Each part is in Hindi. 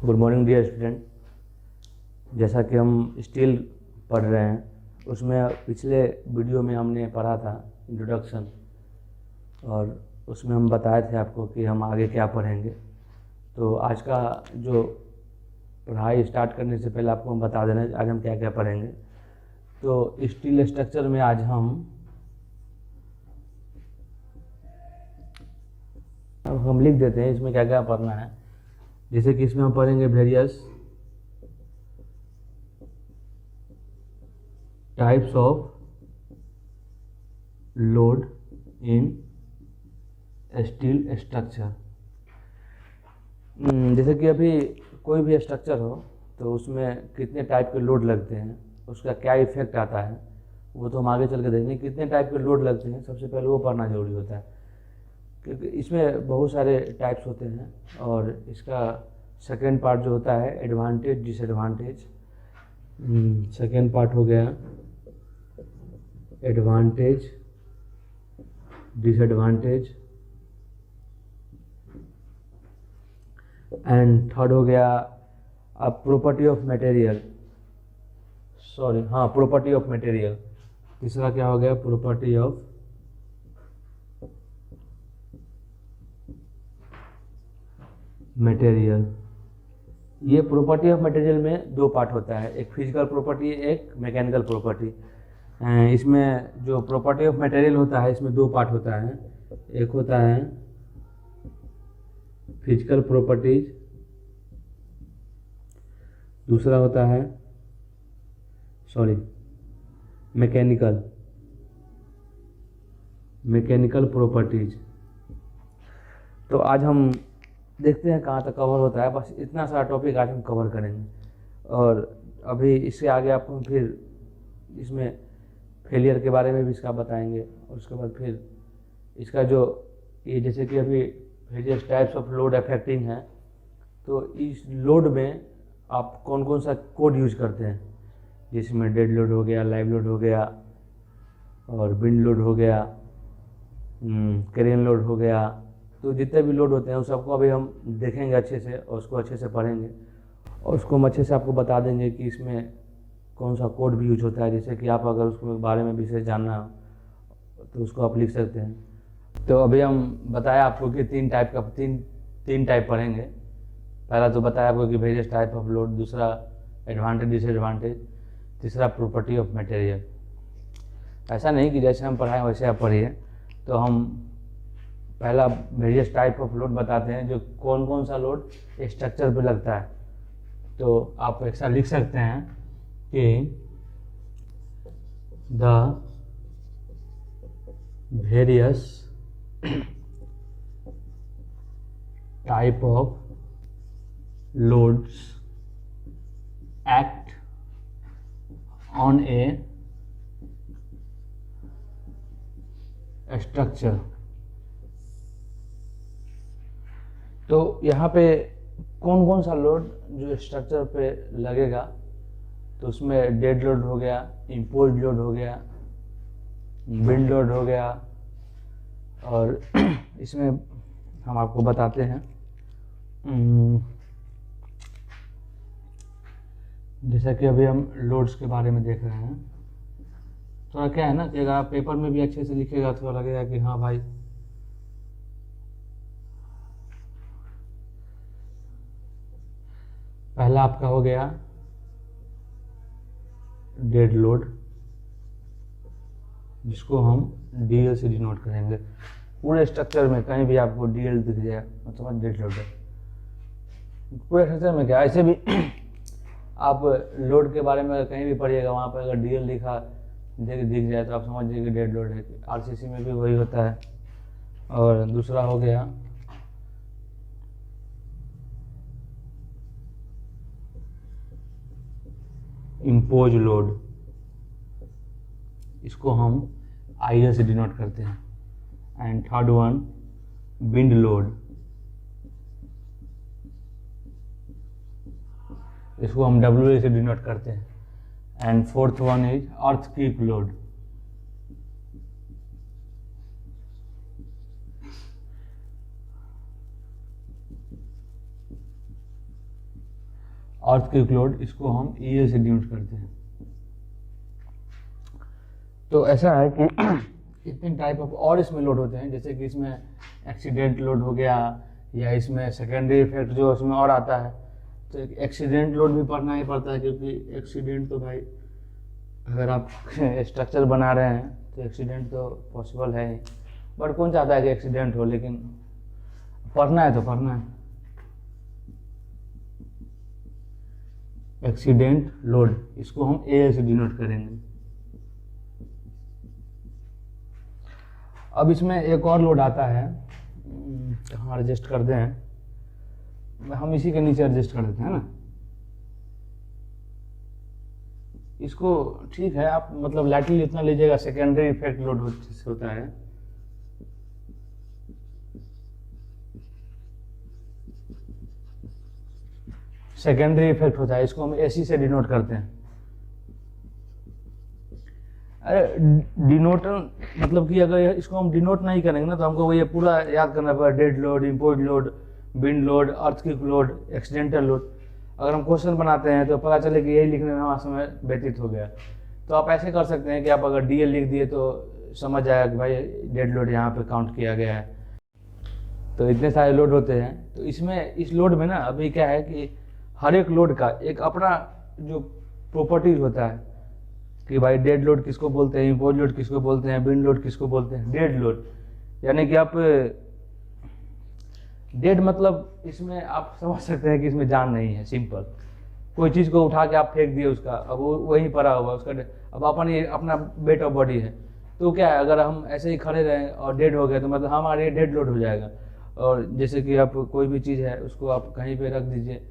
Good morning dear student. जैसा कि हम स्टील पढ़ रहे हैं, उसमें पिछले वीडियो में हमने पढ़ा था इंट्रोडक्शन, और उसमें हम बताए थे आपको कि हम आगे क्या पढ़ेंगे। तो आज का जो पढ़ाई स्टार्ट करने से पहले आपको हम बता देना आज हम क्या क्या पढ़ेंगे। तो स्टील स्ट्रक्चर में आज हम लिख देते हैं इसमें क्या क्या पढ़ना है। जैसे कि इसमें हम पढ़ेंगे various types of load in steel structure. जैसे कि अभी कोई भी स्ट्रक्चर हो तो उसमें कितने टाइप के लोड लगते हैं, उसका क्या इफेक्ट आता है, वो तो हम आगे चल के देखेंगे। कितने टाइप के लोड लगते हैं सबसे पहले वो पढ़ना जरूरी होता है, क्योंकि इसमें बहुत सारे टाइप्स होते हैं। और इसका सेकेंड पार्ट जो होता है एडवांटेज डिसएडवांटेज। सेकेंड पार्ट हो गया एडवांटेज डिसएडवांटेज, एंड थर्ड हो गया property of material. Property of material. तीसरा क्या हो गया प्रॉपर्टी ऑफ मटेरियल। ये प्रॉपर्टी ऑफ मटेरियल में दो पार्ट होता है, एक फिजिकल प्रॉपर्टी, एक मैकेनिकल प्रॉपर्टी। इसमें जो प्रॉपर्टी ऑफ मटेरियल होता है इसमें दो पार्ट होता है, एक होता है फिजिकल प्रॉपर्टीज, दूसरा होता है मैकेनिकल प्रॉपर्टीज। तो आज हम देखते हैं कहाँ तक कवर होता है। बस इतना सारा टॉपिक आज हम कवर करेंगे, और अभी इससे आगे आपको फिर इसमें फेलियर के बारे में भी इसका बताएंगे। और उसके बाद फिर इसका जो ये जैसे कि अभी various types of load affecting है, तो इस लोड में आप कौन कौन सा कोड यूज करते हैं, जिसमें डेड लोड हो गया, लाइव लोड हो गया, और विंड लोड हो गया, क्रेन लोड हो गया। तो जितने भी लोड होते हैं उन सबको अभी हम देखेंगे अच्छे से, और उसको अच्छे से पढ़ेंगे, और उसको हम अच्छे से आपको बता देंगे कि इसमें कौन सा कोड भी यूज होता है। जैसे कि आप अगर उसके बारे में विशेष जानना हो तो उसको आप लिख सकते हैं। तो अभी हम बताया आपको कि तीन टाइप पढ़ेंगे। पहला तो बताया आपको कि वेरियस टाइप ऑफ लोड, दूसरा एडवांटेज डिसएडवांटेज, तीसरा प्रॉपर्टी ऑफ मटेरियल। ऐसा नहीं कि जैसे हम पढ़ाएं वैसे आप पढ़िए। तो हम पहला वेरियस टाइप ऑफ लोड बताते हैं, जो कौन कौन सा लोड स्ट्रक्चर पे लगता है। तो आप ऐसा लिख सकते हैं कि the various type of loads act on A structure. तो यहाँ पे कौन कौन सा लोड जो स्ट्रक्चर पे लगेगा, तो उसमें डेड लोड हो गया, इम्पोज लोड हो गया, विंड लोड हो गया, और इसमें हम आपको बताते हैं जैसा कि अभी हम लोड्स के बारे में देख रहे हैं। थोड़ा क्या है ना कि अगर आप पेपर में भी अच्छे से लिखेगा तो लगेगा कि हाँ भाई पहला आपका हो गया डेड लोड, जिसको हम डीएल से डिनोट करेंगे। पूरे स्ट्रक्चर में कहीं भी आपको डीएल दिख जाए मतलब डेड लोड है। पूरे स्ट्रक्चर में क्या ऐसे भी आप लोड के बारे में कहीं भी पढ़िएगा, वहाँ पर अगर डीएल लिखा दिख जाए तो आप समझ जाइए कि डेड लोड है। आरसीसी में भी वही होता है। और दूसरा हो गया इम्पोज लोड, इसको हम आईएल से डिनोट करते हैं। And third one wind load, इसको हम डब्ल्यूए से डिनोट करते हैं। And fourth one is earthquake load. Earthquake load, इसको हम EL से डिनोट करते हैं। तो ऐसा है कि इतने टाइप ऑफ और इसमें लोड होते हैं, जैसे कि इसमें एक्सीडेंट लोड हो गया, या इसमें सेकेंडरी इफेक्ट जो इसमें और आता है। तो एक एक्सीडेंट लोड भी पढ़ना ही पड़ता है, क्योंकि एक्सीडेंट तो भाई अगर आप स्ट्रक्चर बना रहे हैं तो एक्सीडेंट तो पॉसिबल है ही, बट कौन चाहता है कि एक्सीडेंट हो, लेकिन पढ़ना है तो पढ़ना है। एक्सीडेंट लोड, इसको हम AL से डिनोट करेंगे। अब इसमें एक और लोड आता है, कहाँ एडजस्ट कर दें, हम इसी के नीचे एडजस्ट कर देते हैं ना, इसको ठीक है आप मतलब लाइटली इतना लीजिएगा। सेकेंडरी इफेक्ट लोड होता है, सेकेंडरी इफेक्ट होता है, इसको हम AC से डिनोट करते हैं। अरे डिनोट मतलब कि अगर इसको हम डिनोट नहीं करेंगे ना तो हमको ये पूरा याद करना पड़ेगा, dead load, import load, wind load, earthquake load, accidental load. अगर हम क्वेश्चन बनाते हैं तो पता चले कि यही लिखने में हमारा समय व्यतीत हो गया। तो आप ऐसे कर सकते हैं कि आप अगर DL लिख दिए तो समझ जाएगा कि भाई डेड लोड यहाँ पे काउंट किया गया है। तो इतने सारे लोड होते हैं, तो इसमें इस लोड में ना अभी क्या है कि हर एक लोड का एक अपना जो प्रॉपर्टीज होता है कि भाई डेड लोड किसको बोलते हैं, इम्पोर्ट लोड किसको बोलते हैं, विंड लोड किसको बोलते हैं। डेड लोड यानी कि आप डेड मतलब इसमें आप समझ सकते हैं कि इसमें जान नहीं है, सिंपल। कोई चीज़ को उठा के आप फेंक दिए उसका, अब वो वहीं पड़ा हुआ उसका, अब अपना वेट ऑफ बॉडी है, तो क्या है अगर हम ऐसे ही खड़े रहें और डेड हो गए तो मतलब हमारे डेड लोड हो जाएगा। और जैसे कि आप कोई भी चीज़ है उसको आप कहीं पे रख दीजिए,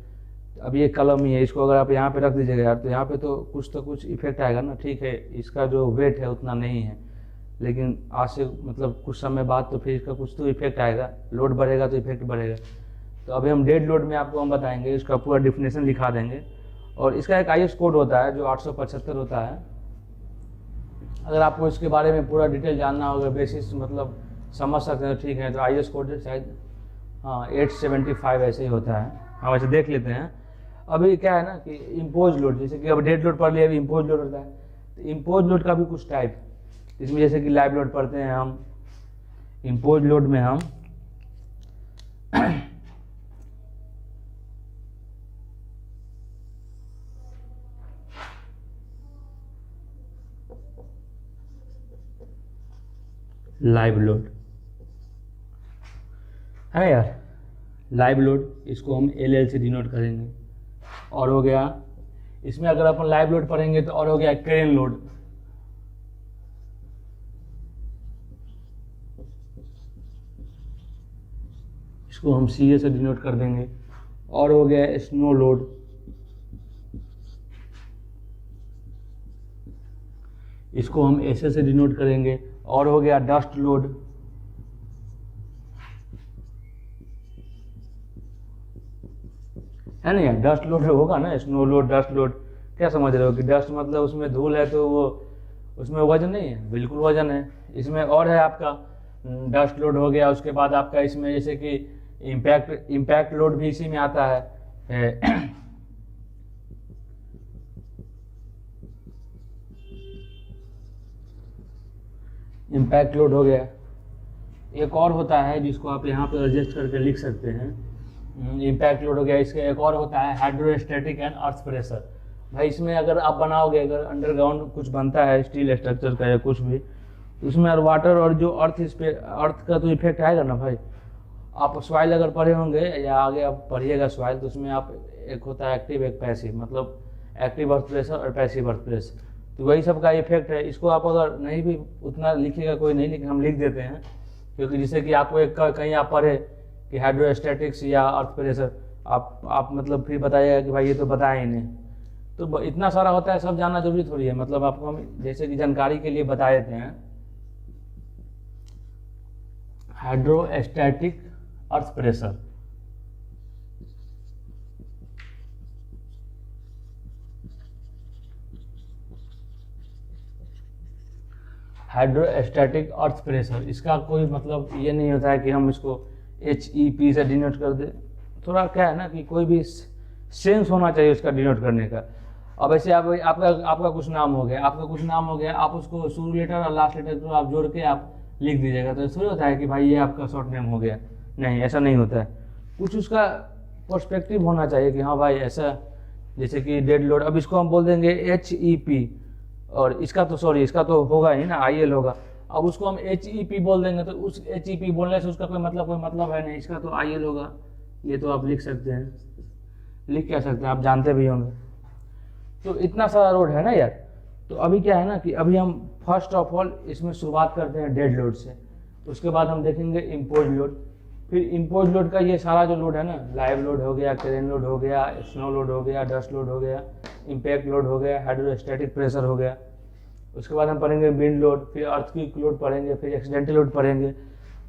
अब ये कलम ही है, इसको अगर आप यहाँ पे रख दीजिएगा यार तो यहाँ पे तो कुछ इफेक्ट आएगा ना। ठीक है इसका जो वेट है उतना नहीं है, लेकिन आज से मतलब कुछ समय बाद तो फिर इसका कुछ तो इफेक्ट आएगा, लोड बढ़ेगा तो इफेक्ट बढ़ेगा। तो अभी हम डेड लोड में आपको हम बताएंगे, इसका पूरा डिफिनेशन लिखा देंगे। और इसका एक IS कोड होता है जो 875 होता है। अगर आपको इसके बारे में पूरा डिटेल जानना होगा, बेसिस मतलब समझ सकते हैं, ठीक है। तो IS कोड शायद 875 ऐसे ही होता है, हम ऐसे देख लेते हैं। अभी क्या है ना कि इम्पोज लोड, जैसे कि अब डेड लोड पढ़ लिया, अभी इम्पोज लोड होता है। तो इम्पोज लोड का भी कुछ टाइप, इसमें जैसे कि लाइव लोड पढ़ते हैं हम, इम्पोज लोड में हम लाइव लोड है यार, लाइव लोड, इसको हम LL से डिनोट करेंगे। और हो गया इसमें अगर अपन लाइव लोड पढ़ेंगे तो और हो गया क्रेन लोड, इसको हम CA से डिनोट कर देंगे। और हो गया स्नो लोड, इसको हम SA से डिनोट करेंगे। और हो गया डस्ट लोड, है ना यार, डस्ट लोड होगा ना, स्नो लोड, डस्ट लोड। क्या समझ रहे हो कि डस्ट मतलब उसमें धूल है तो वो उसमें वजन नहीं है, बिल्कुल वजन है। इसमें और है आपका डस्ट लोड हो गया। उसके बाद आपका इसमें जैसे कि इम्पैक्ट लोड भी इसी में आता है। इम्पैक्ट लोड हो गया। एक और होता है जिसको आप यहाँ पे एडजस्ट करके लिख सकते हैं, इम्पैक्ट लोड हो गया। इसका एक और होता है हाइड्रोस्टैटिक एंड अर्थ प्रेशर। भाई इसमें अगर आप बनाओगे, अगर अंडरग्राउंड कुछ बनता है स्टील स्ट्रक्चर का या कुछ भी, उसमें और वाटर और जो अर्थ का तो इफेक्ट आएगा ना भाई। आप सॉइल अगर पढ़े होंगे या आगे आप पढ़िएगा सॉइल, तो उसमें आप एक होता है एक्टिव एक पैसिव, मतलब एक्टिव अर्थ प्रेशर और पैसिव अर्थ प्रेशर, तो वही सब का इफेक्ट है। इसको आप अगर नहीं भी उतना लिखिएगा कोई नहीं, लेकिन हम लिख देते हैं क्योंकि जैसे कि आपको एक कहीं आप पढ़े कि हाइड्रोस्टैटिक्स या अर्थ प्रेशर, आप मतलब फिर बताइएगा कि भाई ये तो बताया ही नहीं। तो इतना सारा होता है, सब जानना जरूरी थोड़ी है, मतलब आपको हम जैसे कि जानकारी के लिए बता देते हैं। Hydrostatic earth pressure, hydrostatic earth pressure, इसका कोई मतलब ये नहीं होता है कि हम इसको HEP से डिनोट कर दे। थोड़ा क्या है ना कि कोई भी सेंस होना चाहिए उसका डिनोट करने का। अब ऐसे आप आपका कुछ नाम हो गया, आप उसको शुरू लेटर और लास्ट लेटर को आप जोड़ के आप लिख दीजिएगा, तो थोड़ी होता है कि भाई ये आपका शॉर्ट नेम हो गया। नहीं, ऐसा नहीं होता है। कुछ उसका पर्सपेक्टिव होना चाहिए कि हाँ भाई ऐसा, जैसे कि डेड लोड, अब इसको हम बोल देंगे HEP, और इसका तो होगा ही ना, IL होगा। अब उसको हम HEP बोल देंगे तो उस HEP बोलने से उसका कोई मतलब है नहीं, इसका तो IL होगा। ये तो आप लिख सकते हैं, लिख क्या सकते हैं, आप जानते भी होंगे। तो इतना सारा रोड है ना यार। तो अभी क्या है ना कि अभी हम फर्स्ट ऑफ ऑल इसमें शुरुआत करते हैं डेड लोड से, उसके बाद हम देखेंगे इम्पोज लोड। फिर इम्पोज लोड का ये सारा जो लोड है ना, लाइव लोड हो गया, क्रेन लोड हो गया, स्नो लोड हो गया, डस्ट लोड हो गया, इम्पैक्ट लोड हो गया, हाइड्रोस्टैटिक प्रेशर हो गया। उसके बाद हम पढ़ेंगे विंड लोड, फिर अर्थक्वेक लोड पढ़ेंगे, फिर एक्सीडेंटल लोड पढ़ेंगे,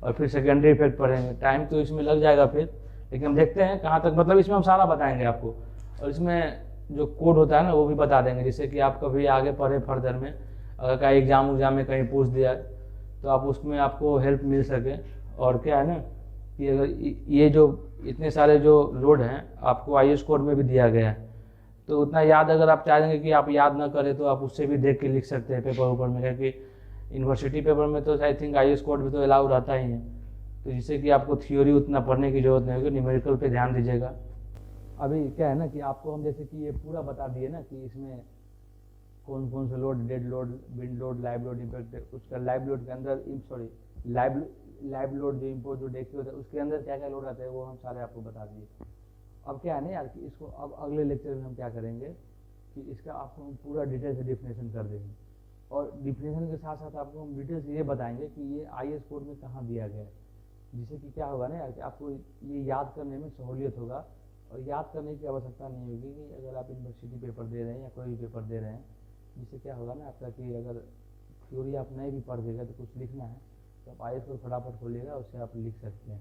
और फिर सेकेंडरी इफेक्ट पढ़ेंगे। टाइम तो इसमें लग जाएगा फिर, लेकिन हम देखते हैं कहाँ तक, मतलब इसमें हम सारा बताएंगे आपको। और इसमें जो कोड होता है ना वो भी बता देंगे, जिससे कि आप कभी आगे पढ़े फर्दर में, अगर कहीं एग्जाम में कहीं पूछ दिया तो आप उसमें आपको हेल्प मिल सके। और क्या है ना कि अगर ये जो इतने सारे जो लोड हैं आपको IAS कोड में भी दिया गया है, तो उतना याद अगर आप चाहेंगे कि आप याद ना करें तो आप उससे भी देख के लिख सकते हैं पेपर ऊपर में, क्योंकि यूनिवर्सिटी पेपर में तो आई थिंक IAS कोड भी तो अलाउ रहता ही है। तो जिससे कि आपको थ्योरी उतना पढ़ने की जरूरत नहीं होगी, न्यूमेरिकल पे ध्यान दीजिएगा। अभी क्या है ना कि आपको हम जैसे कि ये पूरा बता दिए ना कि इसमें कौन कौन से load, dead load, wind load, live load, impact, उसका लाइव लोड के अंदर लाइव लोड जो इम्पोज जो देखते होता है उसके अंदर क्या क्या लोड आता है वो हम सारे आपको बता दिए। अब क्या है ना यार कि इसको अब अगले लेक्चर में हम क्या करेंगे कि इसका आपको हम पूरा डिटेल से डिफिनेशन कर देंगे, और डिफिनेशन के साथ साथ आपको हम डिटेल से ये बताएंगे कि ये IAS कोड में कहाँ दिया गया है, जिससे कि क्या होगा ना यार कि आपको ये याद करने में सहूलियत होगा, और याद करने की आवश्यकता नहीं होगी कि अगर आप यूनिवर्सिटी पेपर दे रहे हैं या कोई भी पेपर दे रहे हैं। जिससे क्या होगा ना आपका कि अगर थ्योरी आप नहीं भी पढ़ देगा तो कुछ लिखना है तो आप IAS को फटाफट खोलिएगा, उससे आप लिख सकते हैं।